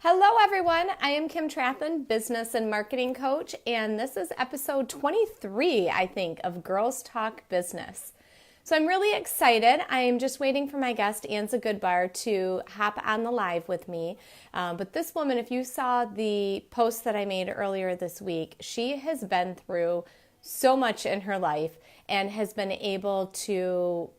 Hello everyone, I am Kim Trathan, business and marketing coach, and this is episode 23, I think, of Girls Talk Business. So I'm really excited. I am just waiting for my guest, Anza Goodbar, to hop on the live with me. But this woman, if you saw the post that I made earlier this week, she has been through so much in her life and has been able to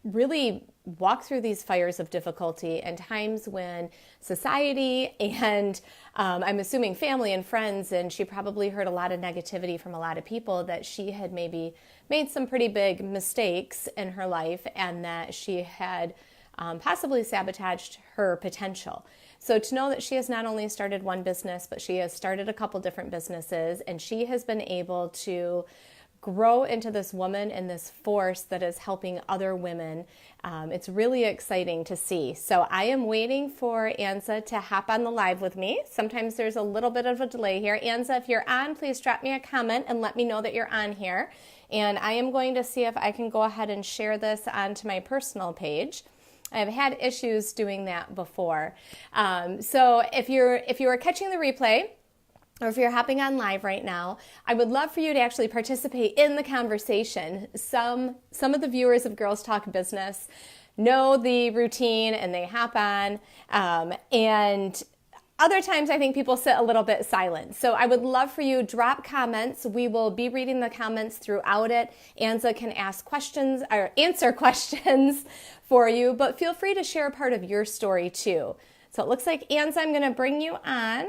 really walk through these fires of difficulty and times when society and I'm assuming family and friends, and she probably heard a lot of negativity from a lot of people that she had maybe made some pretty big mistakes in her life and that she had possibly sabotaged her potential. So to know that she has not only started one business, but she has started a couple different businesses, and she has been able to grow into this woman and this force that is helping other women. It's really exciting to see. So I am waiting for Anza to hop on the live with me. Sometimes there's a little bit of a delay here. Anza, if you're on, please drop me a comment and let me know that you're on here. And I am going to see if I can go ahead and share this onto my personal page. I've had issues doing that before. So if you are catching the replay, or if you're hopping on live right now, I would love for you to actually participate in the conversation. Some of the viewers of Girls Talk Business know the routine and they hop on, and other times I think people sit a little bit silent. So I would love for you to drop comments. We will be reading the comments throughout it. Anza can ask questions or answer questions for you, but feel free to share a part of your story too. So it looks like, Anza, I'm gonna bring you on.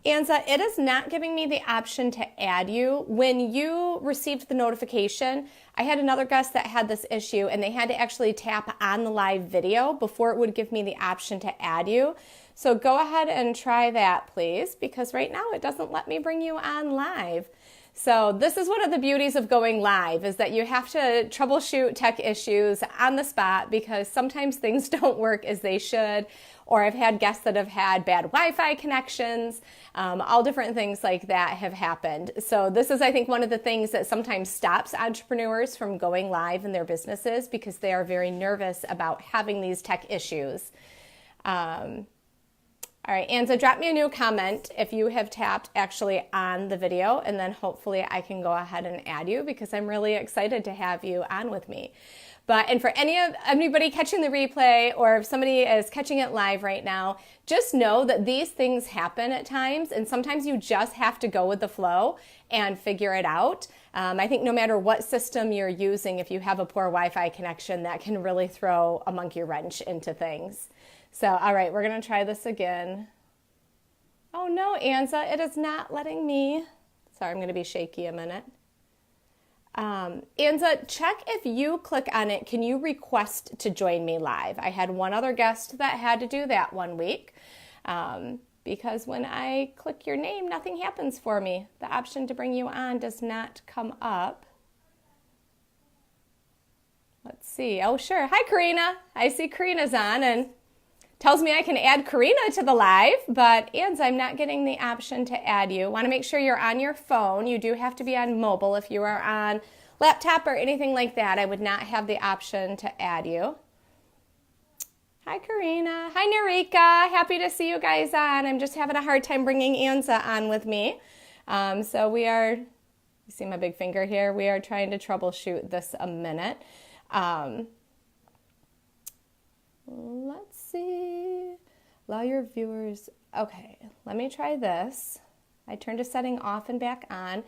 Anza, it is not giving me the option to add you. When you received the notification, I had another guest that had this issue and they had to actually tap on the live video before it would give me the option to add you. So go ahead and try that, please, because right now it doesn't let me bring you on live. So this is one of the beauties of going live, is that you have to troubleshoot tech issues on the spot because sometimes things don't work as they should. Or I've had guests that have had bad Wi-Fi connections, all different things like that have happened. So this is, I think, one of the things that sometimes stops entrepreneurs from going live in their businesses because they are very nervous about having these tech issues. All right, Anza, drop me a new comment if you have tapped actually on the video, and then hopefully I can go ahead and add you because I'm really excited to have you on with me. And for anybody catching the replay, or if somebody is catching it live right now, just know that these things happen at times, and sometimes you just have to go with the flow and figure it out. I think no matter what system you're using, if you have a poor Wi-Fi connection, that can really throw a monkey wrench into things. So, all right, we're going to try this again. Oh no, Anza, it is not letting me. Sorry, I'm going to be shaky a minute. Anza, check if you click on it, can you request to join me live? I had one other guest that had to do that one week because when I click your name, nothing happens for me. The option to bring you on does not come up. Let's see. Oh, sure. Hi, Karina. I see Karina's on and tells me I can add Karina to the live, but Anza, I'm not getting the option to add you. Want to make sure you're on your phone. You do have to be on mobile. If you are on laptop or anything like that, I would not have the option to add you. Hi, Karina. Hi, Narika. Happy to see you guys on. I'm just having a hard time bringing Anza on with me. So we are, you see my big finger here? We are trying to troubleshoot this a minute. Let's see. Allow your viewers. Okay, let me try this. I turned a setting off and back on.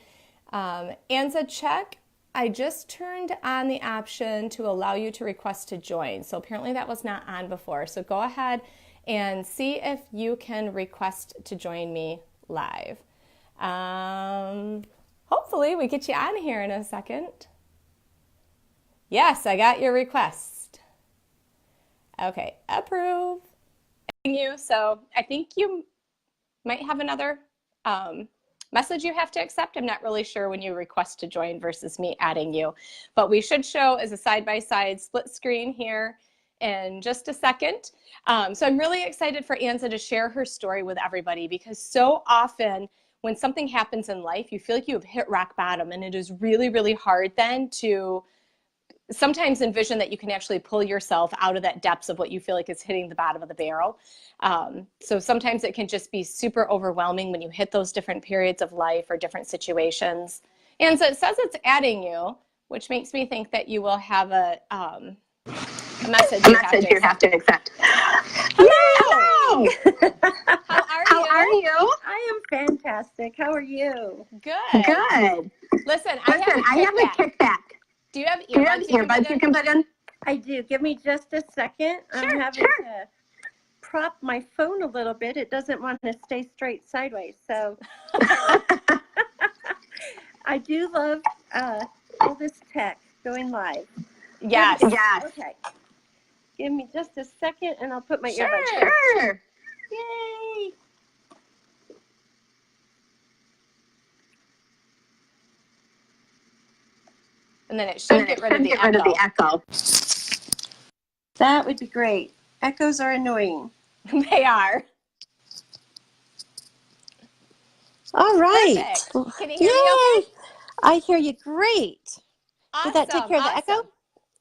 Anza, check. I just turned on the option to allow you to request to join. So apparently that was not on before. So go ahead and see if you can request to join me live. Hopefully we get you on here in a second. Yes, I got your request. Okay, approve. Thank you. So I think you might have another message you have to accept. I'm not really sure when you request to join versus me adding you, but we should show as a side-by-side split screen here in just a second. So I'm really excited for Anza to share her story with everybody because so often when something happens in life, you feel like you've hit rock bottom and it is really, really hard then to sometimes envision that you can actually pull yourself out of that depths of what you feel like is hitting the bottom of the barrel. So sometimes it can just be super overwhelming when you hit those different periods of life or different situations. And so it says it's adding you, which makes me think that you will have a message you have to accept. Hello! How are you? I am fantastic. How are you? Good. Listen, I have a kickback. Do you have earbuds you can put in? I do. Give me just a second. I'm having to prop my phone a little bit. It doesn't want to stay straight sideways. So I do love all this tech going live. Yes. Okay. Give me just a second and I'll put my earbuds in. Sure. Yay! And then it should get rid of the echo. That would be great. Echoes are annoying. They are. All right. Perfect. Can you hear me okay? I hear you great. Awesome. Did that take care of the echo?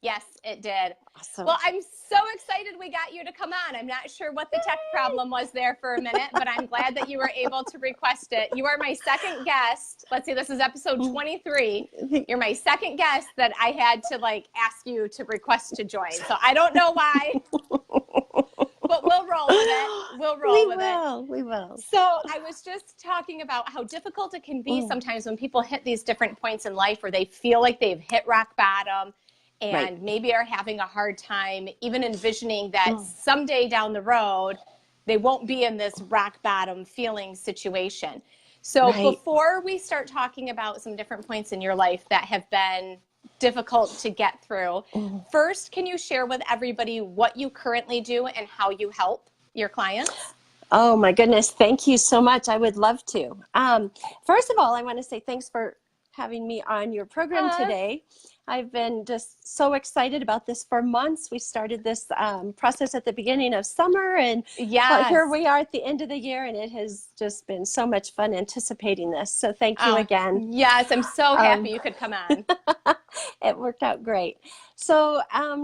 Yes, it did. Awesome. Well, I'm so excited we got you to come on. I'm not sure what the tech problem was there for a minute, but I'm glad that you were able to request it. You are my second guest. Let's see, this is episode 23. You're my second guest that I had to ask you to request to join. So I don't know why, but we'll roll with it. We will. So I was just talking about how difficult it can be sometimes when people hit these different points in life where they feel like they've hit rock bottom. And maybe are having a hard time even envisioning that someday down the road, they won't be in this rock bottom feeling situation. So before we start talking about some different points in your life that have been difficult to get through, first, can you share with everybody what you currently do and how you help your clients? Oh my goodness. Thank you so much. I would love to. First of all, I want to say thanks for having me on your program today. I've been just so excited about this for months. We started this process at the beginning of summer, and here we are at the end of the year, and it has just been so much fun anticipating this. So thank you again. Yes, I'm so happy you could come on. It worked out great. So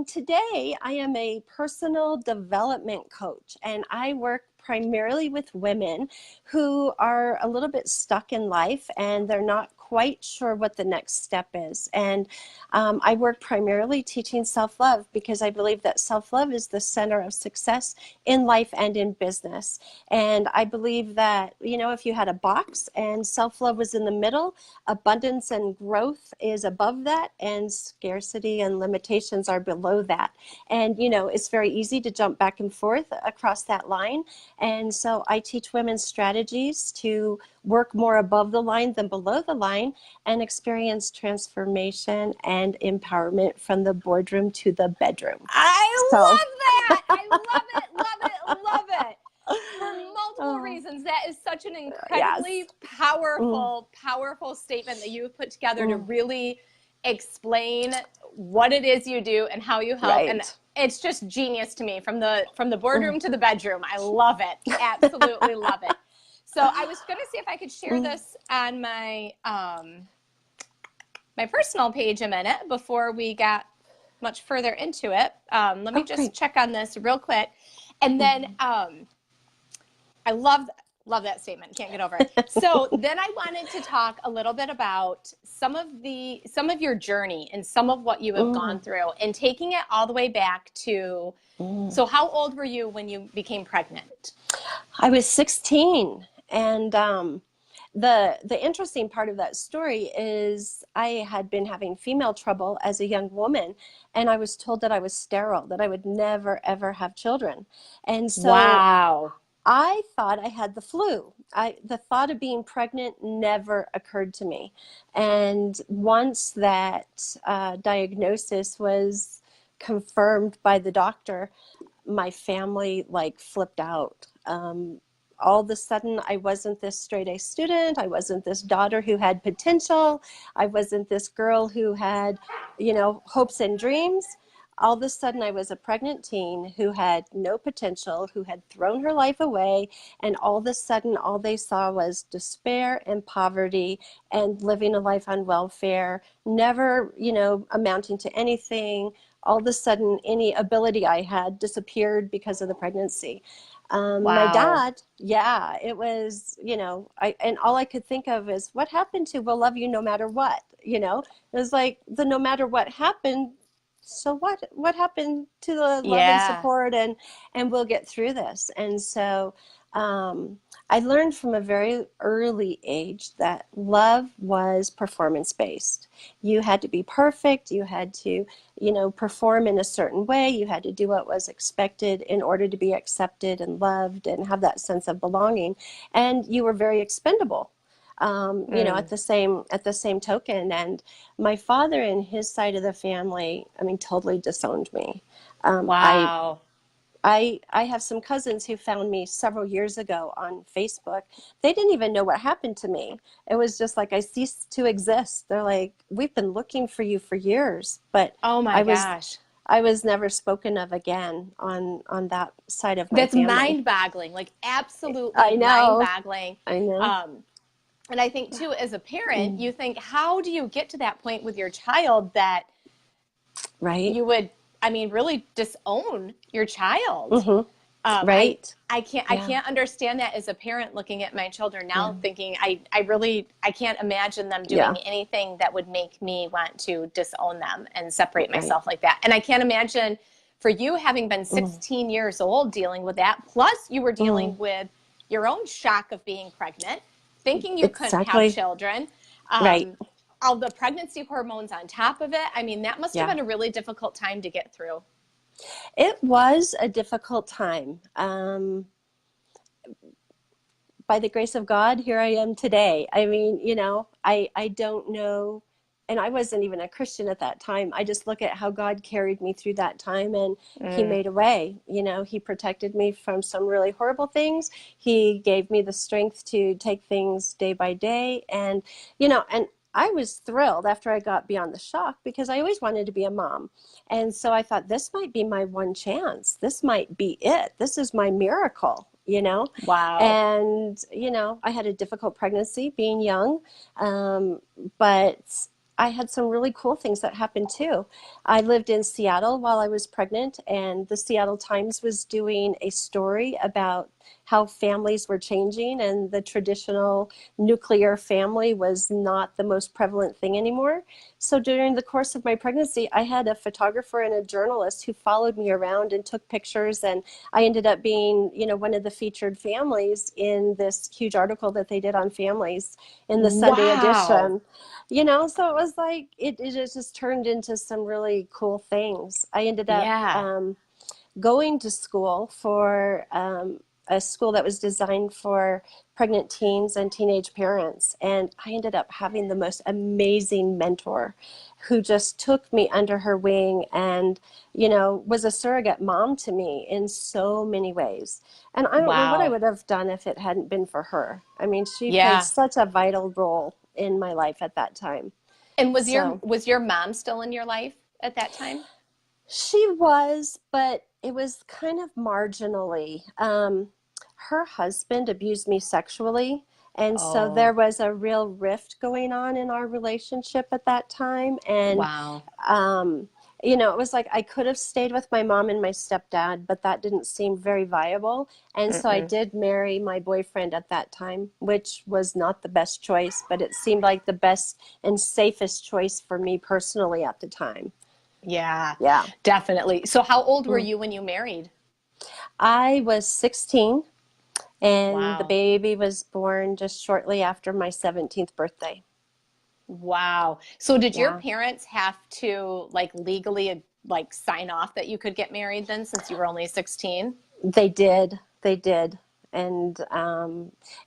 today I am a personal development coach, and I work primarily with women who are a little bit stuck in life and they're not quite sure what the next step is. And I work primarily teaching self-love because I believe that self-love is the center of success in life and in business. And I believe that, if you had a box and self-love was in the middle, abundance and growth is above that, and scarcity and limitations are below that. And, it's very easy to jump back and forth across that line. And so I teach women strategies to work more above the line than below the line and experience transformation and empowerment from the boardroom to the bedroom. I love that. I love it. For multiple reasons. That is such an incredibly powerful statement that you put together to really explain what it is you do and how you help. And it's just genius to me, from the boardroom to the bedroom. I love it. Absolutely love it. So I was going to see if I could share this on my my personal page a minute before we got much further into it. Let me just check on this real quick. And then I love that statement. Can't get over it. So then I wanted to talk a little bit about some of your journey and some of what you have gone through, and taking it all the way back to, so how old were you when you became pregnant? I was 16. And the interesting part of that story is I had been having female trouble as a young woman, and I was told that I was sterile, that I would never, ever have children. And so I thought I had the flu. The thought of being pregnant never occurred to me. And once that diagnosis was confirmed by the doctor, my family flipped out. All of a sudden, I wasn't this straight A student. I wasn't this daughter who had potential. I wasn't this girl who had, hopes and dreams. all of a sudden I was a pregnant teen who had no potential, who had thrown her life away, and all of a sudden all they saw was despair and poverty and living a life on welfare, never, amounting to anything. All of a sudden any ability I had disappeared because of the pregnancy. My Wow. dad, yeah, it was, and all I could think of is what happened to we'll love you no matter what, it was like the no matter what happened. So what happened to the love and Yeah. support and we'll get through this. And so I learned from a very early age that love was performance based. You had to be perfect. You had to, perform in a certain way. You had to do what was expected in order to be accepted and loved and have that sense of belonging. And you were very expendable. Mm. At the same token, and my father and his side of the family, I mean, totally disowned me. Um, I Wow. I have some cousins who found me several years ago on Facebook. They didn't even know what happened to me. It was just like I ceased to exist. They're like, "We've been looking for you for years," but Oh my I was gosh. I was never spoken of again on that side of my That's family. mind-boggling, like absolutely I know. mind-boggling. I know. Um, and I think too, as a parent, Mm, you think, how do you get to that point with your child that right. you would, I mean, really disown your child? Mm-hmm. Um, I Right. I Yeah. can't understand that as a parent looking at my children Yeah. now, thinking I really I can't imagine them Yeah. doing anything that would make me want to disown them and separate Right. myself like that. And I can't imagine for you having been Mm, 16 years old dealing with that, plus you were mm. dealing with your own shock of being pregnant, thinking you couldn't have Exactly. children. Right. Um, all the pregnancy hormones on top of it. I mean, that must have Yeah. been a really difficult time to get through. It was a difficult time. By the grace of God, here I am today. I mean, I don't know, and I wasn't even a Christian at that time. I just look at how God carried me through that time, and He Mm. made a way. He protected me from some really horrible things. He gave me the strength to take things day by day, and I was thrilled after I got beyond the shock because I always wanted to be a mom. And so I thought, this might be my one chance. This might be it. This is my miracle. Wow. And, I had a difficult pregnancy being young, but I had some really cool things that happened too. I lived in Seattle while I was pregnant, and the Seattle Times was doing a story about how families were changing, and the traditional nuclear family was not the most prevalent thing anymore. So during the course of my pregnancy, I had a photographer and a journalist who followed me around and took pictures, and I ended up being, one of the featured families in this huge article that they did on families in the Sunday Wow. edition. So it was like it just turned into some really cool things. I ended up Yeah. going to school for a school that was designed for pregnant teens and teenage parents. And I ended up having the most amazing mentor who just took me under her wing and, was a surrogate mom to me in so many ways. And I don't know what I Wow. would have done if it hadn't been for her. I mean, she played Yeah. such a vital role in my life at that time. And So was your mom still in your life at that time? she was, but it was kind of marginally. Her husband abused me sexually, and so there Oh, was a real rift going on in our relationship at that time. And, wow. um, it was like I could have stayed with my mom and my stepdad, but that didn't seem very viable. And so I Mm-mm. did marry my boyfriend at that time, which was not the best choice, but it seemed like the best and safest choice for me personally at the time. Yeah, Yeah. definitely. So how old were Mm. you when you married? I was 16, and the Wow. baby was born just shortly after my 17th birthday. Wow. So did your Yeah, parents have to like legally like sign off that you could get married then since you were only 16? they did. They did. And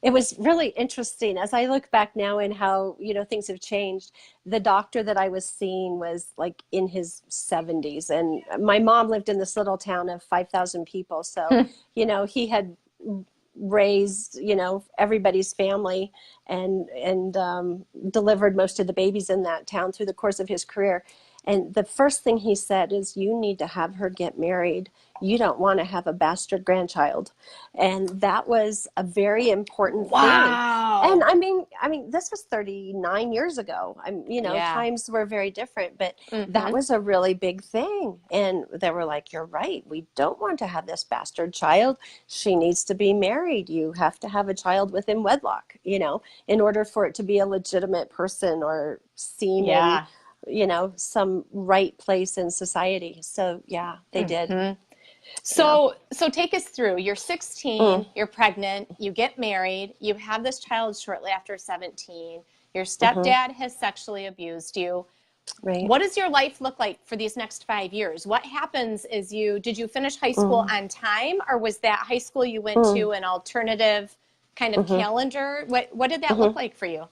it was really interesting as I look back now and how, things have changed. The doctor that I was seeing was like in his 70s. And my mom lived in this little town of 5,000 people. So, he had raised everybody's family and delivered most of the babies in that town through the course of his career. And the first thing he said is, you need to have her get married. You don't want to have a bastard grandchild. And that was a very important thing. And Wow. this was 39 years ago. Yeah. Times were very different, but that Mm-hmm. was a really big thing. And they were like, you're right. We don't want to have this bastard child. She needs to be married. You have to have a child within wedlock, in order for it to be a legitimate person or seen in, Yeah. some right place in society. So yeah, they did. Mm-hmm. Yeah. So take us through. You're Mm, 16, you're pregnant, you get married, you have this child shortly after 17. Your hmm stepdad has sexually abused you. Right. What does your life look like for these next 5 years? What happens is did you finish high school Mm, on time, or was that high school you went mm, to an alternative kind of hmm calendar? What did that hmm look like for you?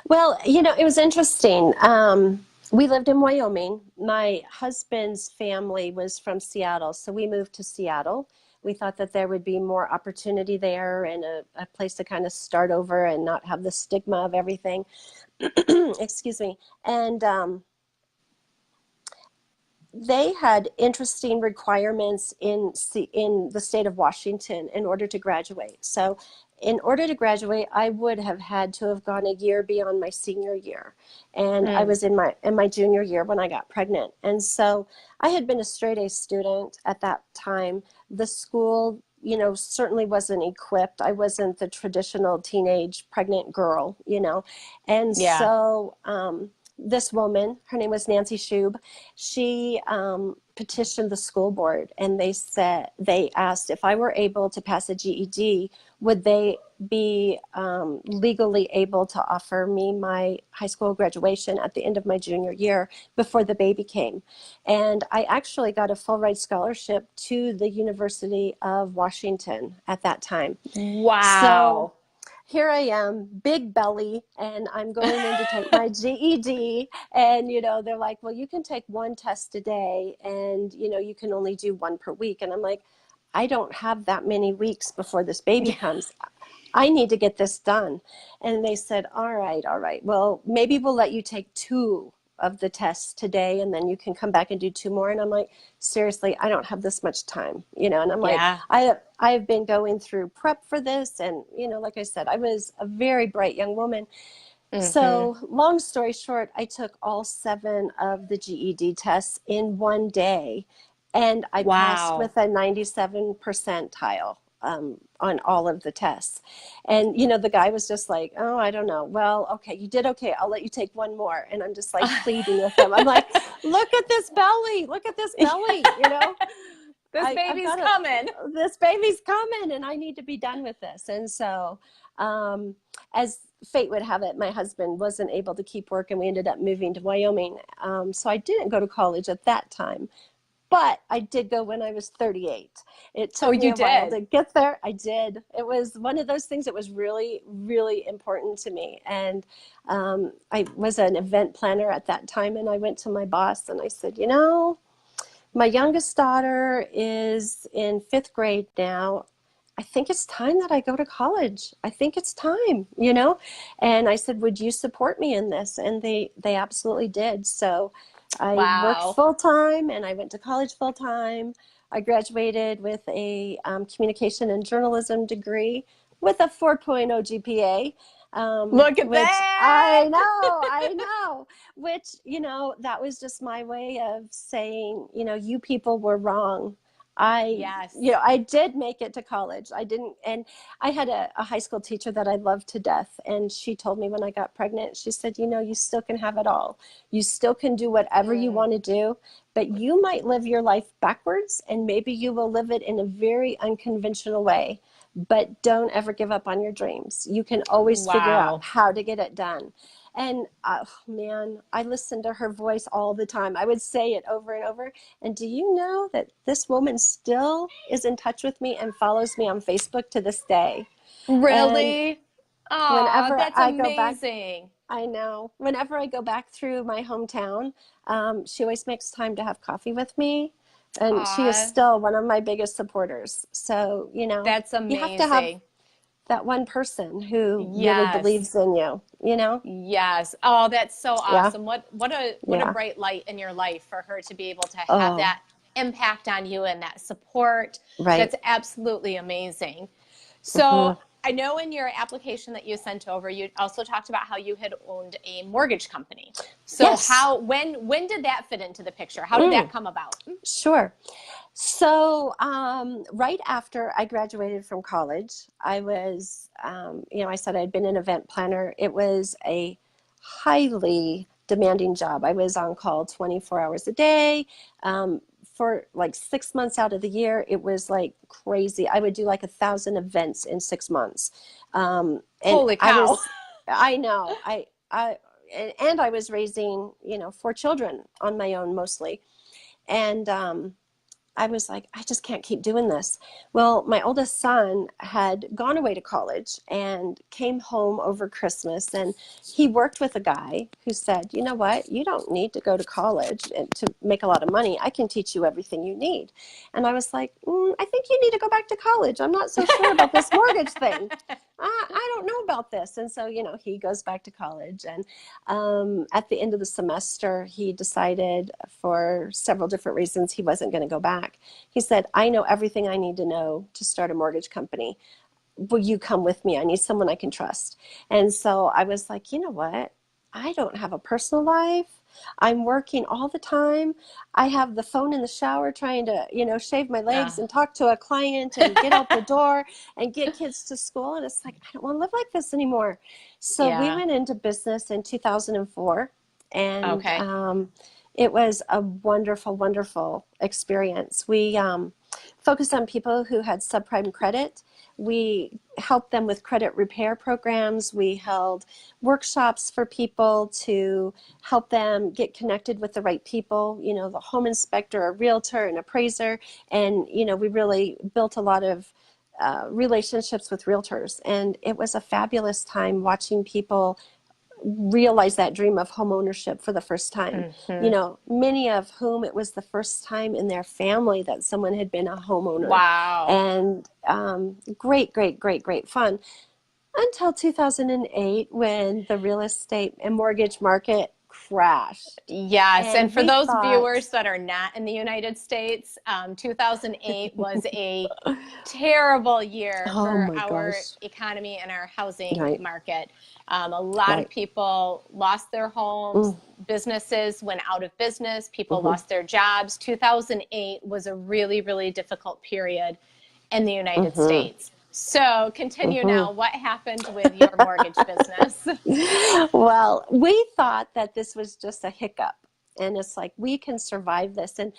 Well, it was interesting. We lived in Wyoming. My husband's family was from Seattle, so we moved to Seattle. We thought that there would be more opportunity there and a place to kind of start over and not have the stigma of everything. Excuse me. And they had interesting requirements in the state of Washington in order to graduate. So in order to graduate, I would have had to have gone a year beyond my senior year. And I Mm. was in my junior year when I got pregnant. And so I had been a straight A student at that time. The school, certainly wasn't equipped. I wasn't the traditional teenage pregnant girl. And Yeah. so this woman, her name was Nancy Shube, she petitioned the school board, and they asked if I were able to pass a GED, would they be legally able to offer me my high school graduation at the end of my junior year before the baby came. And I actually got a full ride scholarship to the University of Washington at that time. So Wow. here I am, big belly, and I'm going in to take my GED. And, they're like, well, you can take one test a day, and, you can only do one per week. And I'm like, I don't have that many weeks before this baby comes. I need to get this done. And they said, all right, all right. Well, maybe we'll let you take two of the tests today, and then you can come back and do two more. And I'm like, seriously, I don't have this much time, and I'm like, Yeah. I've been going through prep for this. And, like I said, I was a very bright young woman. Mm-hmm. So long story short, I took all 7 of the GED tests in one day, and I passed Wow. with a 97 percentile on all of the tests. And, the guy was just like, oh, I don't know. Well, okay, you did okay. I'll let you take one more. And I'm just like pleading with him. I'm like, look at this belly. Look at this belly. This I've baby's got coming. this baby's coming, and I need to be done with this. And so, as fate would have it, my husband wasn't able to keep work, and we ended up moving to Wyoming. So I didn't go to college at that time, but I did go when I was 38. It Oh, took me you a while did. to get there. I did. It was one of those things that was really, really important to me. And I was an event planner at that time, and I went to my boss and I said, my youngest daughter is in 5th grade now. I think it's time that I go to college. I think it's time. And I said, would you support me in this? And they absolutely did. So I worked Wow. full time, and I went to college full time. I graduated with a communication and journalism degree with a 4.0 GPA, Look at which that. I know, which, that was just my way of saying, you people were wrong. Yes. I did make it to college. I didn't, and I had a high school teacher that I loved to death. And she told me when I got pregnant, she said, you still can have it all. You still can do whatever you Mm. want to do, but you might live your life backwards, and maybe you will live it in a very unconventional way. But don't ever give up on your dreams. You can always figure out Wow. how to get it done. And man, I listened to her voice all the time. I would say it over and over. And do you know that this woman still is in touch with me and follows me on Facebook to this day? And Really? Oh, whenever that's I go back, amazing. I know, whenever I go back through my hometown, she always makes time to have coffee with me. And she is Aw, still one of my biggest supporters. So, that's you have to have amazing. that one person who really Yes. believes in you, you know? Yes. Oh, that's so Yeah. awesome. What a Yeah. bright light in your life for her to be able to have Oh, that impact on you and that support. right. That's absolutely amazing. So, Hmm. I know in your application that you sent over, you also talked about how you had owned a mortgage company. So, Yes. how when did that fit into the picture? How did that Mm, come about? sure. So, right after I graduated from college, I was, I said I'd been an event planner. It was a highly demanding job. I was on call 24 hours a day. For like 6 months out of the year, it was like crazy. I would do like 1,000 events in 6 months. And Holy cow. I know, and I was raising, 4 children on my own mostly. And, I was like, I just can't keep doing this. Well, my oldest son had gone away to college and came home over Christmas, and he worked with a guy who said, you know what, you don't need to go to college to make a lot of money. I can teach you everything you need. And I was like, I think you need to go back to college. I'm not so sure about this mortgage thing. I don't know about this. And so, he goes back to college. And at the end of the semester, he decided for several different reasons he wasn't going to go back. He said, I know everything I need to know to start a mortgage company. Will you come with me? I need someone I can trust. And so I was like, you know what? I don't have a personal life. I'm working all the time. I have the phone in the shower trying to, shave my Uh, legs and talk to a client and get out the door and get kids to school. And it's like, I don't want to live like this anymore. So we yeah. went into business in 2004, and Okay. it was a wonderful, wonderful experience. We focused on people who had subprime credit. We helped them with credit repair programs. We held workshops for people to help them get connected with the right people, the home inspector, a realtor, an appraiser. And, we really built a lot of relationships with realtors. And it was a fabulous time watching people realize that dream of home ownership for the first time. Hmm. Many of whom it was the first time in their family that someone had been a homeowner. Wow. And great, great, great, great fun until 2008, when the real estate and mortgage market crashed. Yes, and And for we those thought, viewers that are not in the United States, 2008 was a terrible year oh for my our gosh, economy and our housing right, market. A lot of right. people lost their homes, Mm, businesses went out of business, people mm-hmm, lost their jobs. 2008 was a really, really difficult period in the United mm-hmm, States. So, continue mm-hmm. now. What happened with your mortgage business? Well, we thought that this was just a hiccup. And it's like, we can survive this. And,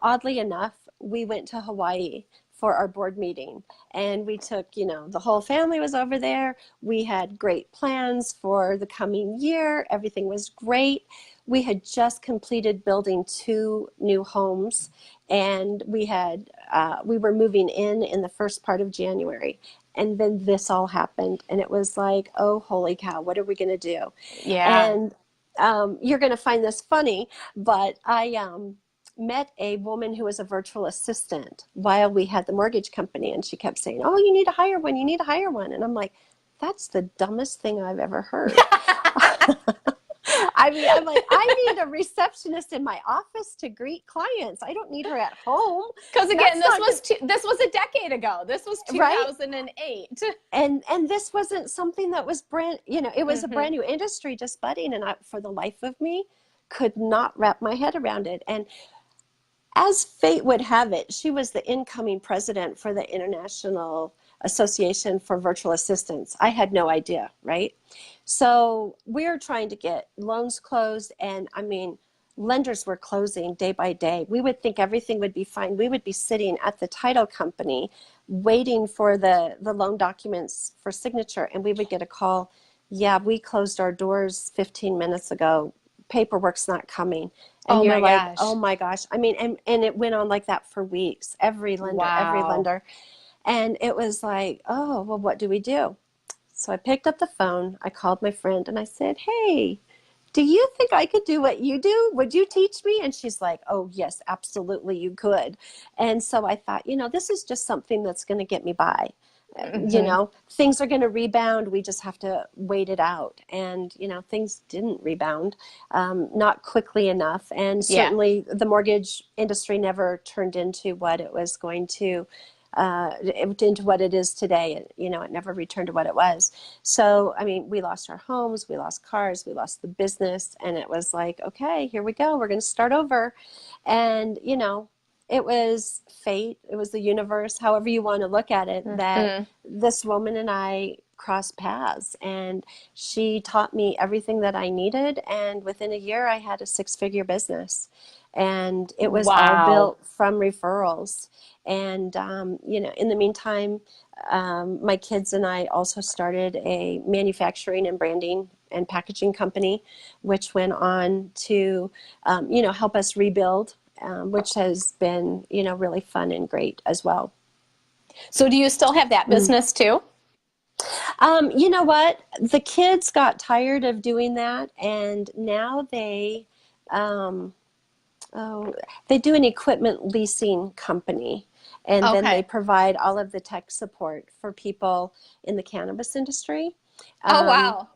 oddly enough, we went to Hawaii for our board meeting. And we took, the whole family was over there. We had great plans for the coming year. Everything was great. We had just completed building 2 new homes. And we were moving in the first part of January. And then this all happened, and it was like, oh, holy cow, what are we going to do? Yeah. And you're going to find this funny, but I met a woman who was a virtual assistant while we had the mortgage company, and she kept saying, oh, you need to hire one, you need to hire one. And I'm like, that's the dumbest thing I've ever heard. I mean, I'm like, I need a receptionist in my office to greet clients. I don't need her at home. Because again, That's this not was good, this was a decade ago. This was right? 2008. And this wasn't something that was it was a Hmm. brand new industry just budding, and I, for the life of me, could not wrap my head around it. And as fate would have it, she was the incoming president for the International Association for Virtual Assistants. I had no idea, right? So we're trying to get loans closed, and I mean, lenders were closing day by day. We would think everything would be fine. We would be sitting at the title company waiting for the loan documents for signature, and we would get a call, yeah, we closed our doors 15 minutes ago. Paperwork's not coming. And Oh you're my like, oh gosh. my gosh. I mean, and it went on like that for weeks. Every lender, every Wow. lender. And it was like, oh, well, what do we do? So I picked up the phone. I called my friend and I said, hey, do you think I could do what you do? Would you teach me? And she's like, oh, yes, absolutely, you could. And so I thought, this is just something that's going to get me by. Hmm. things are going to rebound. We just have to wait it out. And, things didn't rebound, not quickly enough. And Yeah. certainly the mortgage industry never turned into what it was going to, into what it is today. It never returned to what it was. So, I mean, we lost our homes, we lost cars, we lost the business. And it was like, okay, here we go. We're going to start over. And, it was fate, it was the universe, however you want to look at it, that Hmm. this woman and I crossed paths, and she taught me everything that I needed. And within a year, I had a six-figure business, and it was all Wow. built from referrals. And, in the meantime, my kids and I also started a manufacturing and branding and packaging company, which went on to, help us rebuild, which has been, really fun and great as well. So do you still have that Mm. business too? You know what? The kids got tired of doing that, and now um, oh, they do an equipment leasing company, and then they Okay. provide all of the tech support for people in the cannabis industry. Oh, Um, wow.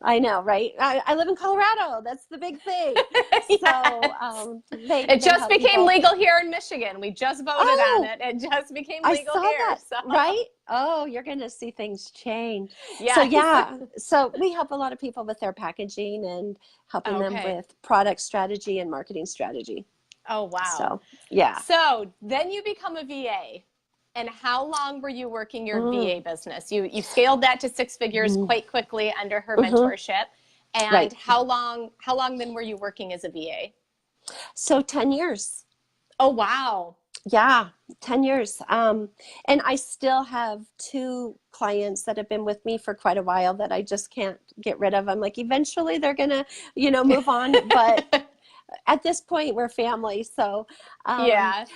I know, right? I live in Colorado. That's the big thing. So Yes. they It they just help became people. legal here in Michigan. We just voted on Oh, it. It just became I legal saw here. that, So, right? Oh, you're going to see things change. So yes. yeah, so we help a lot of people with their packaging and helping them Okay. with product strategy and marketing strategy. Oh, wow. So yeah. So then you become a VA. And how long were you working your VA Mm. business? You scaled that to six figures Mm. quite quickly under her Hmm. mentorship. And Right. how long then were you working as a VA? So 10 years. Oh, wow. Yeah, 10 years. And I still have two clients that have been with me for quite a while that I just can't get rid of. I'm like, eventually they're gonna, move on. But at this point, we're family. So um, Yeah.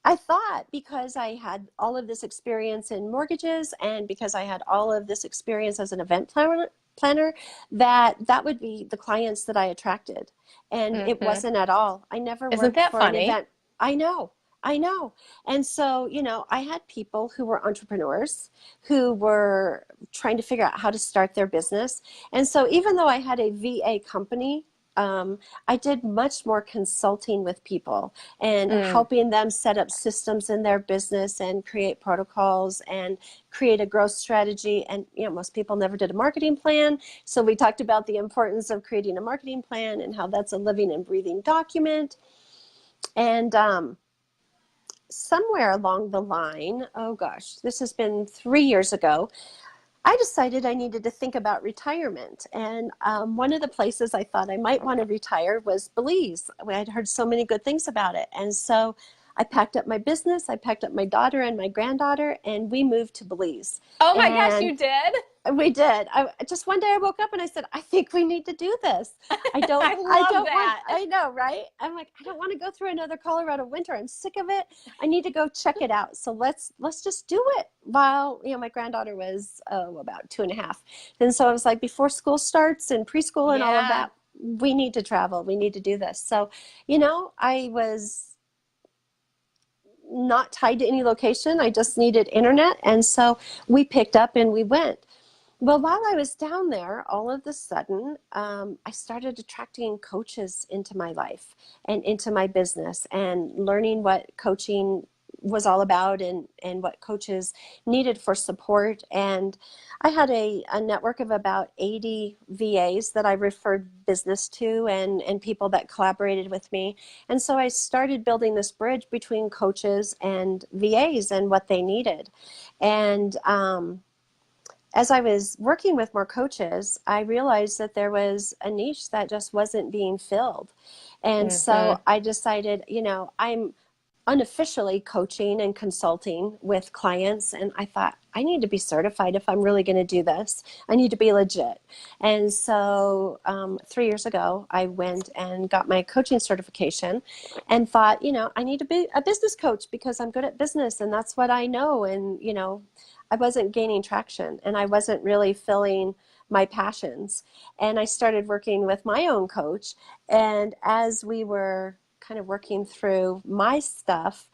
I thought, because I had all of this experience in mortgages, and because I had all of this experience as an event planner, that would be the clients that I attracted. And it Hmm. wasn't at all. I never Isn't worked that for an funny? event. I know. I know. And so, I had people who were entrepreneurs who were trying to figure out how to start their business. And so, even though I had a VA company, I did much more consulting with people and Mm. helping them set up systems in their business and create protocols and create a growth strategy. And most people never did a marketing plan, so we talked about the importance of creating a marketing plan and how that's a living and breathing document. And somewhere along the line, oh gosh, this has been 3 years ago, I decided I needed to think about retirement. And one of the places I thought I might want to retire was Belize. I'd heard so many good things about it. And so I packed up my business, I packed up my daughter and my granddaughter, and we moved to Belize. Oh my gosh, And you did? we did. Just one day I woke up and I said, I think we need to do this. I I love don't want, that. I know, right? I'm like, I don't want to go through another Colorado winter. I'm sick of it. I need to go check it out. So let's just do it while, my granddaughter was about 2.5. And so I was like, before school starts and preschool and all of Yeah. that, we need to travel. We need to do this. So, I was not tied to any location. I just needed internet. And so we picked up and we went. Well, while I was down there, all of a sudden, I started attracting coaches into my life and into my business, and learning what coaching was all about, and what coaches needed for support. And I had a network of about 80 VAs that I referred business to, and people that collaborated with me. And so I started building this bridge between coaches and VAs and what they needed. And as I was working with more coaches, I realized that there was a niche that just wasn't being filled. And Hmm. so I decided, I'm unofficially coaching and consulting with clients. And I thought, I need to be certified if I'm really going to do this. I need to be legit. And so 3 years ago, I went and got my coaching certification and thought, I need to be a business coach because I'm good at business and that's what I know. And, I wasn't gaining traction and I wasn't really filling my passions. And I started working with my own coach. And as we were kind of working through my stuff,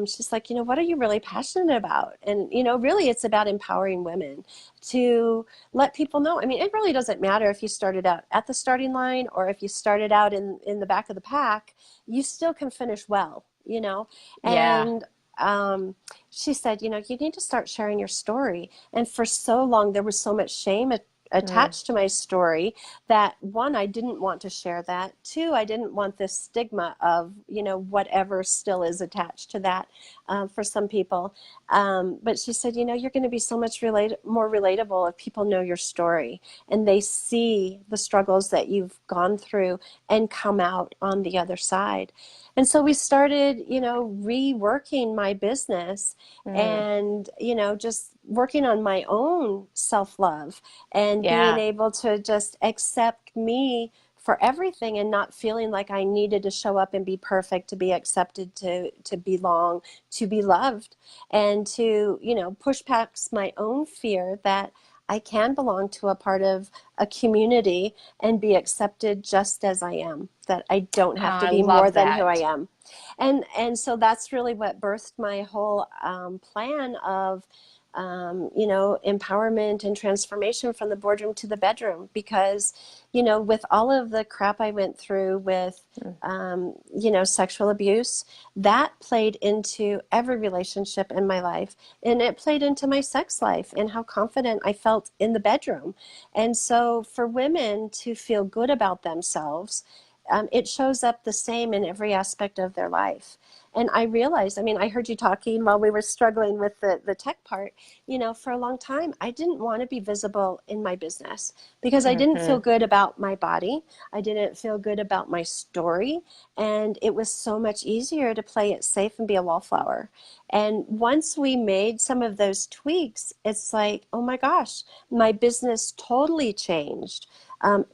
she's like, what are you really passionate about? And, really it's about empowering women to let people know. I mean, it really doesn't matter if you started out at the starting line or if you started out in the back of the pack, you still can finish well, Yeah. and she said, you need to start sharing your story. And for so long, there was so much shame Mm. attached to my story that, one, I didn't want to share that. Two, I didn't want this stigma of, whatever still is attached to that for some people. But she said, you're going to be so much more relatable if people know your story and they see the struggles that you've gone through and come out on the other side. And so we started, reworking my business Mm. and, just working on my own self-love and being Yeah. able to just accept me for everything and not feeling like I needed to show up and be perfect to be accepted, to belong, to be loved, and to, push past my own fear that I can belong to a part of a community and be accepted just as I am, that I don't have to I be more love than who I that. am. And so that's really what birthed my whole plan of empowerment and transformation from the boardroom to the bedroom. Because, with all of the crap I went through with, Mm. sexual abuse, that played into every relationship in my life. And it played into my sex life and how confident I felt in the bedroom. And so for women to feel good about themselves, it shows up the same in every aspect of their life. And I realized, I heard you talking while we were struggling with the tech part, for a long time, I didn't want to be visible in my business because I didn't feel Mhm. good about my body. I didn't feel good about my story. And it was so much easier to play it safe and be a wallflower. And once we made some of those tweaks, it's like, oh my gosh, my business totally changed.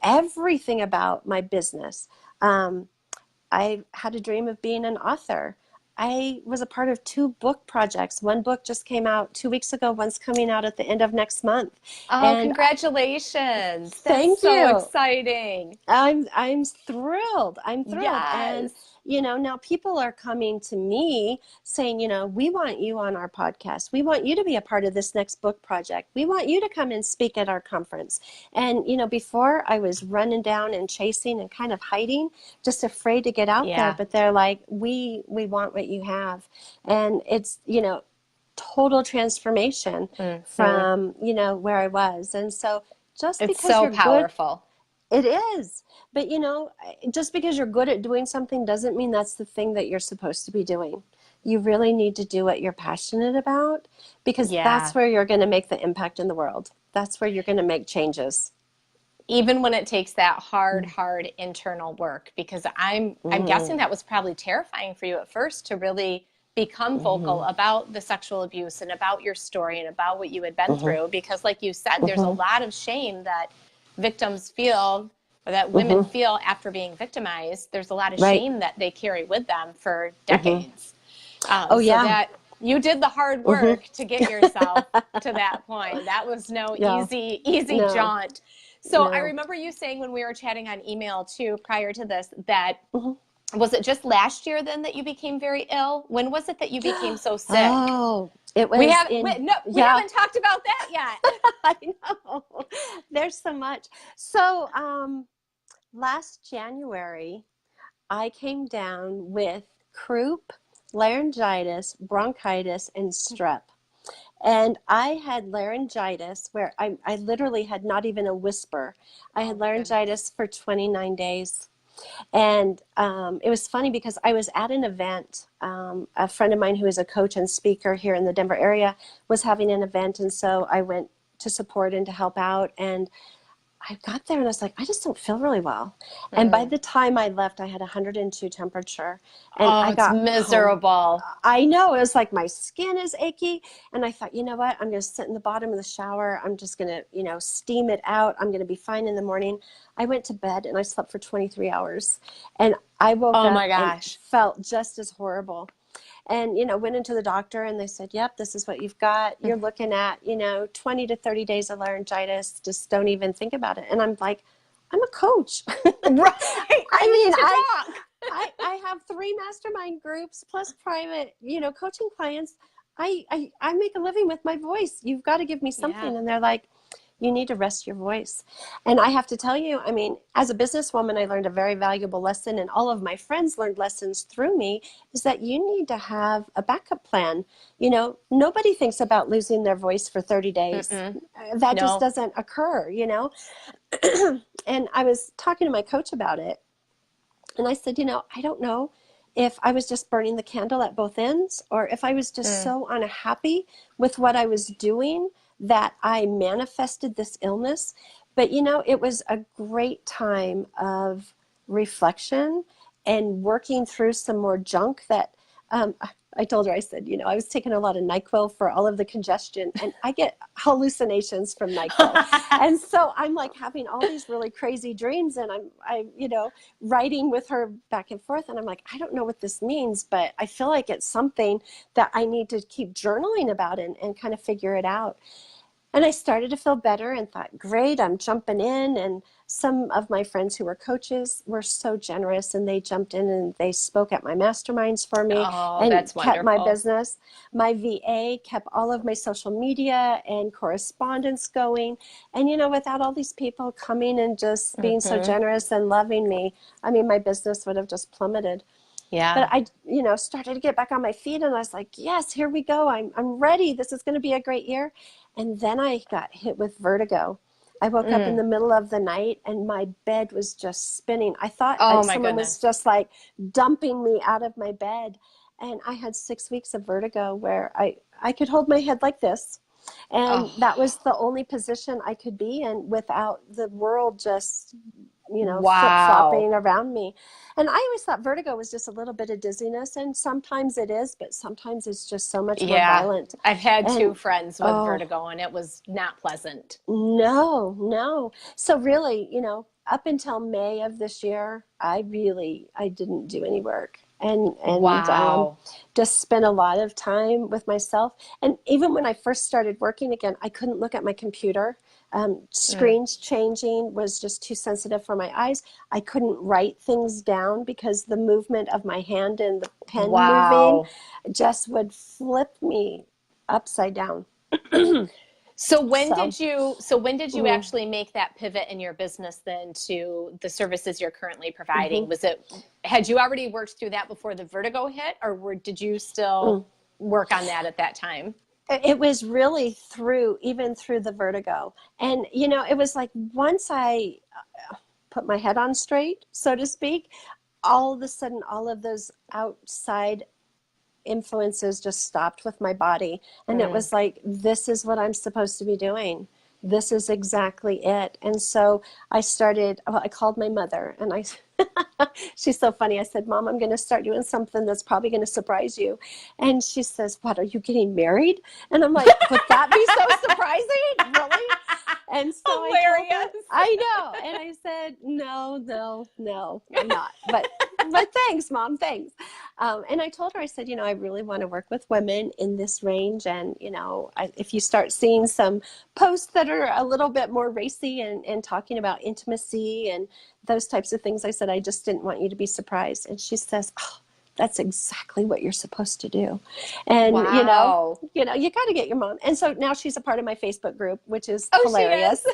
Everything about my business. Um, I had a dream of being an author. I was a part of 2 book projects. One book just came out 2 weeks ago. One's coming out at the end of next month. Oh, And congratulations. That's thank so you. exciting. I'm thrilled. I'm thrilled. And, Yes. now people are coming to me saying, we want you on our podcast. We want you to be a part of this next book project. We want you to come and speak at our conference. And, before I was running down and chasing and kind of hiding, just afraid to get out there. Yeah. But they're like, we want what you have. And it's, total transformation Hmm. from, where I was. And so just It's because so you're good, powerful. it is. But, just because you're good at doing something doesn't mean that's the thing that you're supposed to be doing. You really need to do what you're passionate about because Yeah. that's where you're going to make the impact in the world. That's where you're going to make changes. Even when it takes that hard internal work, because I'm guessing Mm-hmm. that was probably terrifying for you at first to really become vocal about the sexual abuse and about your story and about what you had been Mm-hmm. through, because like you said, there's a Mm-hmm. lot of shame that victims feel or that women Mm-hmm. feel after being victimized. There's a lot of Right. shame that they carry with them for Mm-hmm. decades. Oh, So yeah. that you did the hard Mm-hmm. work to get yourself to that point. That was no Yeah. easy No. jaunt. So I No. remember you saying when we were chatting on email too prior to this that Mm-hmm. was it just last year then that you became very ill? When was it that you became so sick? Oh, it We was have in, no, we yeah. haven't talked about that yet. I know. There's so much. So, last January, I came down with croup, laryngitis, bronchitis, and strep. And I had laryngitis where I literally had not even a whisper. I Oh had my goodness. laryngitis for 29 days. And it was funny because I was at an event. A friend of mine who is a coach and speaker here in the Denver area was having an event. And so I went to support and to help out. And I got there and I was like, I just don't feel really well. And by Mm. the time I left, I had 102 temperature. And Oh, I it's got home. miserable. I know, it was like my skin is achy. And I thought, you know what? I'm going to sit in the bottom of the shower. I'm just going to, steam it out. I'm going to be fine in the morning. I went to bed and I slept for 23 hours. And I woke Oh up my and gosh. felt just as horrible. And, went into the doctor and they said, yep, this is what you've got. You're looking at, 20 to 30 days of laryngitis. Just don't even think about it. And I'm like, I'm a coach. Right. I I need mean, to talk. I have 3 mastermind groups plus private, coaching clients. I make a living with my voice. You've got to give me Yeah. something. And they're like, you need to rest your voice. And I have to tell you, I mean, as a businesswoman, I learned a very valuable lesson, and all of my friends learned lessons through me, is that you need to have a backup plan. Nobody thinks about losing their voice for 30 days. Mm-mm. That just No. doesn't occur. And I was talking to my coach about it. And I said, I don't know if I was just burning the candle at both ends, or if I was just Mm. so unhappy with what I was doing that I manifested this illness. But, it was a great time of reflection and working through some more junk that I told her, I said, I was taking a lot of NyQuil for all of the congestion, and I get hallucinations from NyQuil. And so I'm like having all these really crazy dreams, and I'm writing with her back and forth. And I'm like, I don't know what this means, but I feel like it's something that I need to keep journaling about and kind of figure it out. And I started to feel better and thought, great, I'm jumping in. And some of my friends who were coaches were so generous, and they jumped in and they spoke at my masterminds for me Oh, and that's kept my wonderful. business. My VA kept all of my social media and correspondence going. And, without all these people coming and just being so Mm-hmm. generous and loving me, I mean, my business would have just plummeted. But Yeah. I, started to get back on my feet, and I was like, yes, here we go. I'm ready. This is going to be a great year. And then I got hit with vertigo. I woke up in Mm. the middle of the night, and my bed was just spinning. I thought Oh my someone was goodness. just like dumping me out of my bed. And I had 6 weeks of vertigo where I could hold my head like this. And that was Oh, the only position I could be in without the world just wow. flip-flopping around me. And I always thought vertigo was just a little bit of dizziness, and sometimes it is, but sometimes it's just so much more Yeah. violent. I've had two And friends with oh, vertigo and it was not pleasant. no, no. So really, up until May of this year, I didn't do any work, and Wow. just spent a lot of time with myself. And even when I first started working again, I couldn't look at my computer. Mm. Screens changing was just too sensitive for my eyes. I couldn't write things down because the movement of my hand and the pen moving Wow. just would flip me upside down. So. So when did you Mm, actually make that pivot in your business then to the services you're currently providing? mhm. Had you already worked through that before the vertigo hit, or did you still Mm. work on that at that time? It was really even through the vertigo. And, it was like once I put my head on straight, so to speak, all of a sudden, all of those outside influences just stopped with my body. And it Mm. was like, this is what I'm supposed to be doing. This is exactly it. And so I called my mother, and she's so funny. I said, Mom, I'm going to start doing something that's probably going to surprise you. And she says, what, are you getting married? And I'm like, would that be so surprising? Really? And so I told her, Hilarious. I know. And I said, no, no, no, I'm not. But thanks, Mom, thanks. And I told her, I said, I really want to work with women in this range. And, if you start seeing some posts that are a little bit more racy and talking about intimacy and those types of things, I said, I just didn't want you to be surprised. And she says, oh, that's exactly what you're supposed to do. And, Wow. you got to get your mom. And so now she's a part of my Facebook group, which is Oh, she is. hilarious.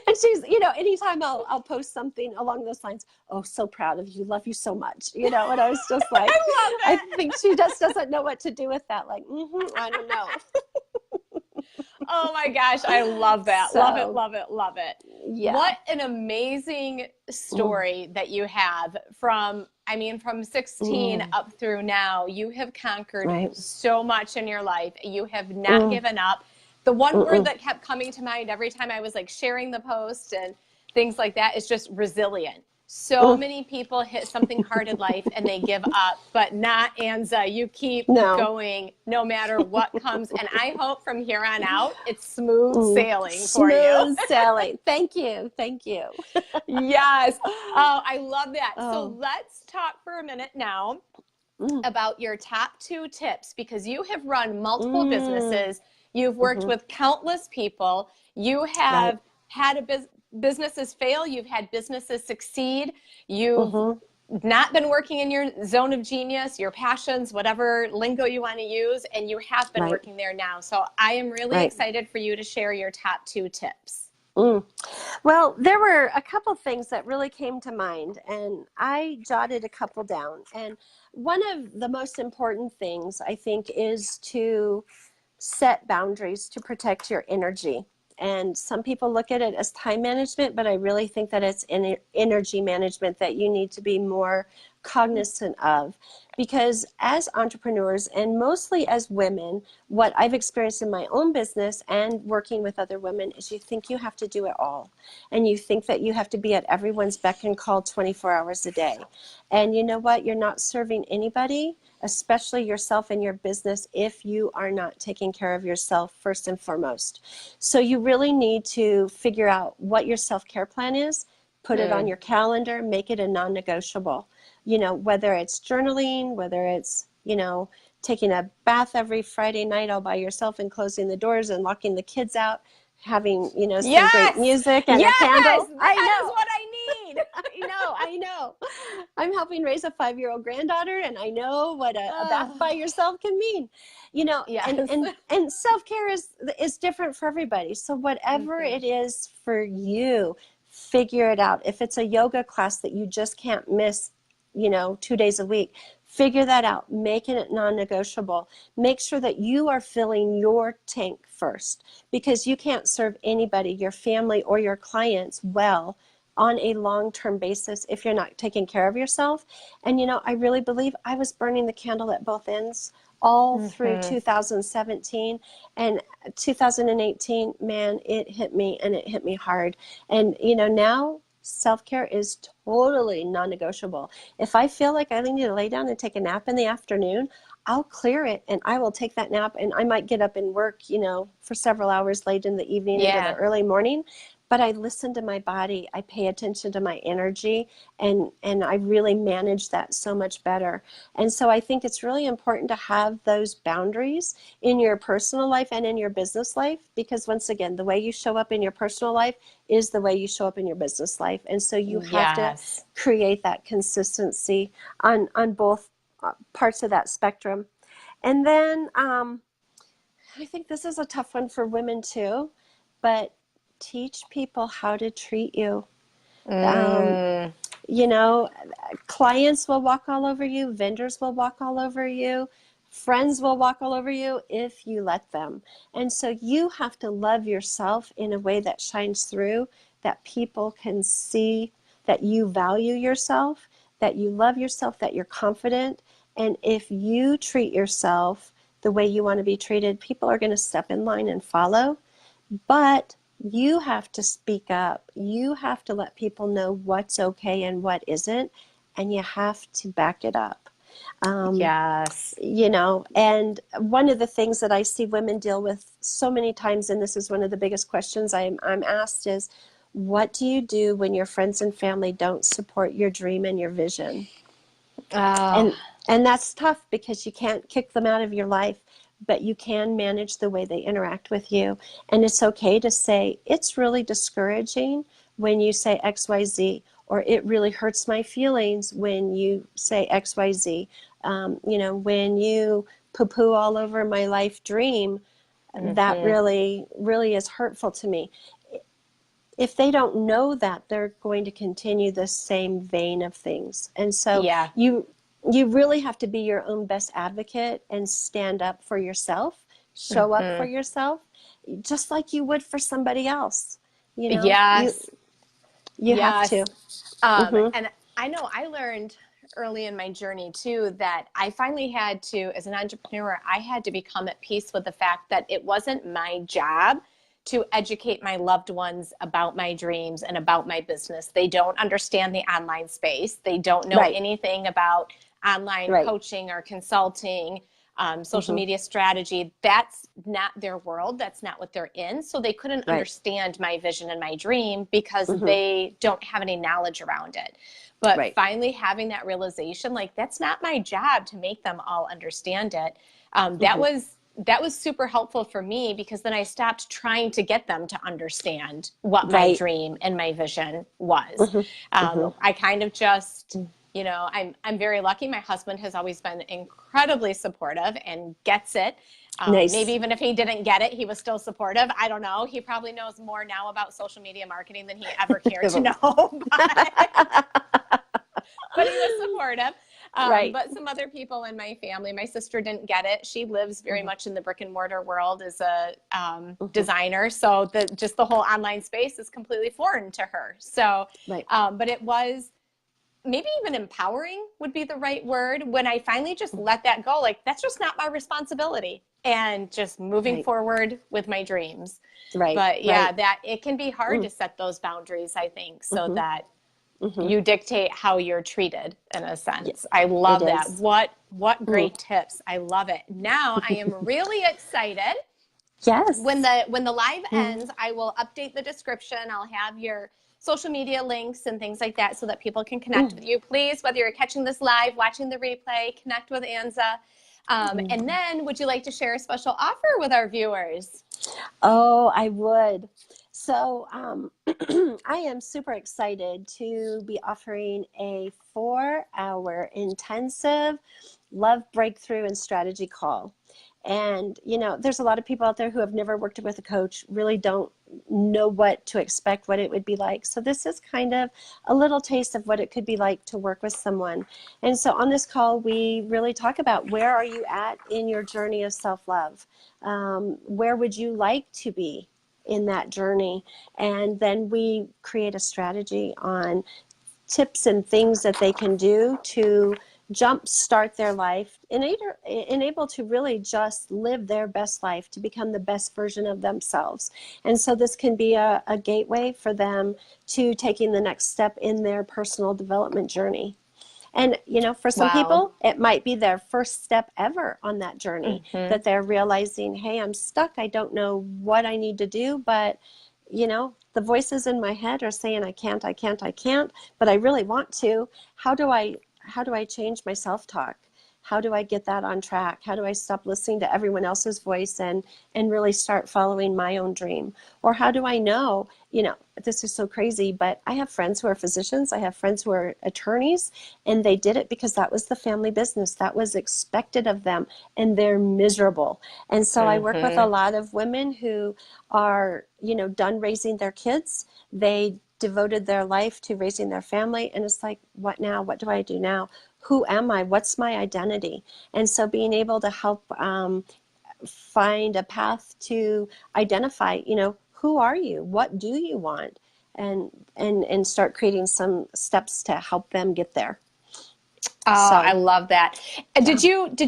And she's, anytime I'll post something along those lines, oh, so proud of you, love you so much, and I was just like, I love I it. think she just doesn't know what to do with that. Like, I don't know. Oh my gosh, I love that. Love it, So, love it, love it. yeah. What an amazing Mm, story that you have from 16 mm, up through now. You have conquered right. so much in your life. You have not Mm, given up. The one word mm-mm. that kept coming to mind every time I was like sharing the post and things like that is just resilient. So Mm, many people hit something hard in life and they give up, but not Anza. You keep no. going no matter what comes. And I hope from here on out, it's smooth Mm. sailing for you. Smooth sailing. Thank you. Thank you. Yes. Oh, I love that. So Oh. let's talk for a minute now Mm, about your top 2 tips because you have run multiple mm, businesses. You've worked mm-hmm. with countless people. You Right. have had businesses fail. You've had businesses succeed. You've Mm-hmm. not been working in your zone of genius, your passions, whatever lingo you want to use, and you have been Right. working there now. So I am really Right. excited for you to share your top 2 tips. Mm. Well, there were a couple things that really came to mind, and I jotted a couple down. And one of the most important things, I think, is to set boundaries to protect your energy. And some people look at it as time management, but I really think that it's energy management that you need to be more cognizant of. Because as entrepreneurs, and mostly as women, what I've experienced in my own business and working with other women is you think you have to do it all. And you think that you have to be at everyone's beck and call 24 hours a day. And you know what? You're not serving anybody, especially yourself and your business, if you are not taking care of yourself first and foremost. So you really need to figure out what your self-care plan is, put it on your calendar, make it a non-negotiable. You know, whether it's journaling, whether it's, you know, taking a bath every Friday night all by yourself and closing the doors and locking the kids out, having, you know, some great Yes. music and Yes. a candle. That is what I need. I know. I'm helping raise a 5-year-old granddaughter, and I know what a bath by yourself can mean. You know, Yes. and self-care is different for everybody. So whatever it is for you, figure it out. If it's a yoga class that you just can't miss, you know, 2 days a week, figure that out. Make it non-negotiable. Make sure that you are filling your tank first, because you can't serve anybody, your family or your clients, well on a long-term basis if you're not taking care of yourself. And, you know, I really believe I was burning the candle at both ends all through 2017 and 2018. Man, it hit me, and it hit me hard. And, you know, now self-care is totally non-negotiable. If I feel like I need to lay down and take a nap in the afternoon, I'll clear it and I will take that nap, and I might get up and work, you know, for several hours late in the evening into the early morning. But I listen to my body, I pay attention to my energy, and I really manage that so much better. And so I think it's really important to have those boundaries in your personal life and in your business life, because once again, the way you show up in your personal life is the way you show up in your business life. And so you have to create that consistency on both parts of that spectrum. And then I think this is a tough one for women too, but teach people how to treat you. You know, clients will walk all over you, vendors will walk all over you, friends will walk all over you if you let them. And so you have to love yourself in a way that shines through, that people can see that you value yourself, that you love yourself, that you're confident. And if you treat yourself the way you want to be treated, people are going to step in line and follow. But you have to speak up. You have to let people know what's okay and what isn't, and you have to back it up. You know, and one of the things that I see women deal with so many times, and this is one of the biggest questions I'm asked, is what do you do when your friends and family don't support your dream and your vision? And that's tough, because you can't kick them out of your life, but you can manage the way they interact with you. And it's okay to say, it's really discouraging when you say XYZ, or it really hurts my feelings when you say XYZ. You know, when you poo-poo all over my life dream, that really, really is hurtful to me. If they don't know that, they're going to continue the same vein of things. And so you really have to be your own best advocate and stand up for yourself, show up for yourself, just like you would for somebody else. You know, you have to. And I know I learned early in my journey too that I finally had to, as an entrepreneur, I had to become at peace with the fact that it wasn't my job to educate my loved ones about my dreams and about my business. They don't understand the online space. They don't know anything about online coaching or consulting, social media strategy. That's not their world. That's not what they're in. So they couldn't understand my vision and my dream because they don't have any knowledge around it. But finally having that realization, like, that's not my job to make them all understand it. That was super helpful for me, because then I stopped trying to get them to understand what my dream and my vision was. I kind of just you know, I'm very lucky. My husband has always been incredibly supportive and gets it. Maybe Nice. even if he didn't get it, he was still supportive. I don't know. He probably knows more now about social media marketing than he ever cared to know. But he was supportive. Right. But some other people in my family, my sister didn't get it. She lives very much in the brick and mortar world as a designer. So just the whole online space is completely foreign to her. So, Right. but it was maybe even empowering would be the right word when I finally just let that go. Like, that's just not my responsibility, and just moving Right. forward with my dreams. Right. But yeah, Right. that it can be hard to set those boundaries, I think, so that you dictate how you're treated in a Yeah, sense. I it love that. is. What great tips. I love it. Now I am really excited. When Yes. the live ends, I will update the description. I'll have your social media links and things like that so that people can connect with you. Please, whether you're catching this live, watching the replay, connect with Anza. And then would you like to share a special offer with our viewers? Oh, I would. So I am super excited to be offering a 4-hour intensive love breakthrough and strategy call. And, you know, there's a lot of people out there who have never worked with a coach, really don't know what to expect, what it would be like. So this is kind of a little taste of what it could be like to work with someone. And so on this call, we really talk about where are you at in your journey of self-love? Where would you like to be in that journey? And then we create a strategy on tips and things that they can do to jumpstart their life and able to really just live their best life, to become the best version of themselves. And so this can be a gateway for them to taking the next step in their personal development journey. And, you know, for some Wow. people, it might be their first step ever on that journey, that they're realizing, hey, I'm stuck. I don't know what I need to do, but, you know, the voices in my head are saying, I can't, I can't, I can't, but I really want to. How do I change my self-talk? How do I get that on track? How do I stop listening to everyone else's voice and really start following my own dream? Or how do I know, you know, this is so crazy, but I have friends who are physicians, I have friends who are attorneys, and they did it because that was the family business. That was expected of them, and they're miserable. And so I work with a lot of women who are, you know, done raising their kids. They devoted their life to raising their family, and it's like, what now? What do I do now? Who am I? What's my identity? And so being able to help find a path to identify, you know, who are you? What do you want? And start creating some steps to help them get there. Oh, I So love that. yeah. Did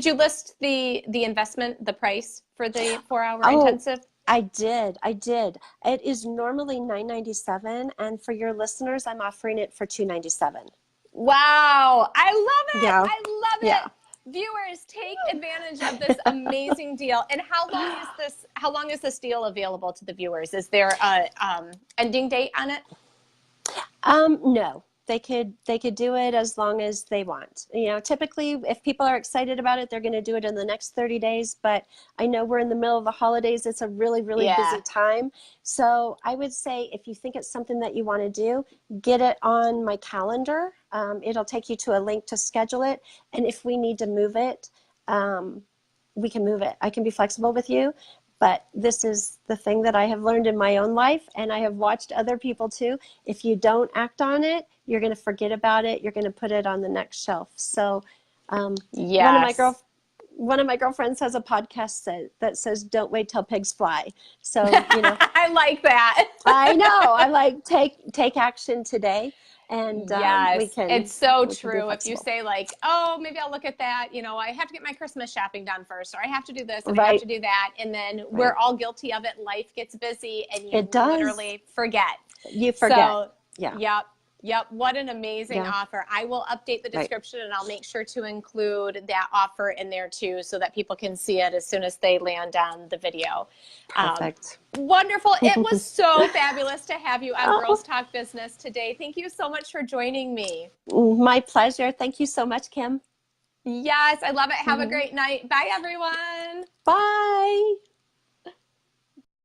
you list the investment, the price for the 4-hour Oh, intensive? I did. I did. It is normally $9.97, and for your listeners, I'm offering it for $2.97. Wow, I love it. Yeah. I love Yeah. it. Viewers, take advantage of this amazing deal. And how long is this deal available to the viewers? Is there a ending date on it? No, they could do it as long as they want. You know, typically if people are excited about it, they're going to do it in the next 30 days. But I know we're in the middle of the holidays. It's a really, really busy Yeah. time. So I would say if you think it's something that you want to do, get it on my calendar. It'll take you to a link to schedule it. And if we need to move it, we can move it. I can be flexible with you. But this is the thing that I have learned in my own life, and I have watched other people too. If you don't act on it, you're going to forget about it. You're going to put it on the next shelf. So one of my Yes. one of my girlfriends has a podcast that says, "Don't wait till pigs fly." So, you know, I like that. I know. I like take action today, and Yes, it's so we can be true. If you flexible. say like, oh, maybe I'll look at that, you know, I have to get my Christmas shopping done first, or I have to do this and I have to Right. do that. And then we're Right. all guilty of it. Life gets busy and you It does. literally forget. You forget. So, Yeah. yep. Yep. What an amazing Yeah. offer. I will update the Right. description and I'll make sure to include that offer in there too so that people can see it as soon as they land on the video. Perfect. Wonderful. It was so fabulous to have you on Oh, Girls Talk Business today. Thank you so much for joining me. my pleasure. Thank you so much, Kim. Yes, I love it. Have a great night. Bye, everyone. Bye.